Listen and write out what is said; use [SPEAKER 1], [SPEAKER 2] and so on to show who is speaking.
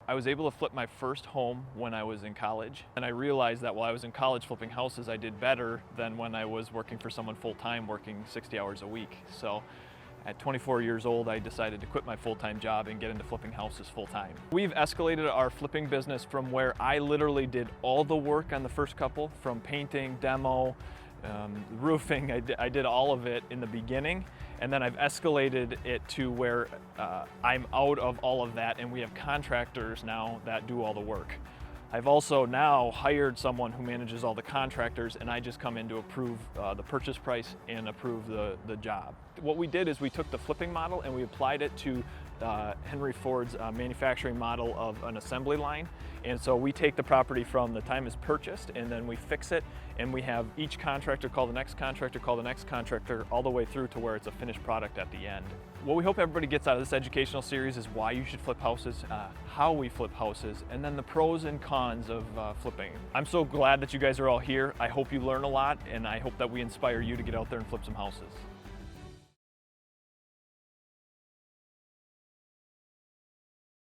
[SPEAKER 1] I was able to flip my first home when I was in college, and I realized that while I was in college flipping houses, I did better than when I was working for someone full-time, working 60 hours a week. So at 24 years old, I decided to quit my full-time job and get into flipping houses full-time. We've escalated our flipping business from where I literally did all the work on the first couple, from painting, demo, roofing. I did all of it in the beginning, and then I've escalated it to where I'm out of all of that, and we have contractors now that do all the work. I've also now hired someone who manages all the contractors, and I just come in to approve the purchase price and approve the job. What we did is we took the flipping model and we applied it to Henry Ford's manufacturing model of an assembly line. And so we take the property from the time it's purchased, and then we fix it, and we have each contractor call the next contractor, call the next contractor, all the way through to where it's a finished product at the end. What we hope everybody gets out of this educational series is why you should flip houses, how we flip houses, and then the pros and cons of flipping. I'm so glad that you guys are all here. I hope you learn a lot, and I hope that we inspire you to get out there and flip some houses.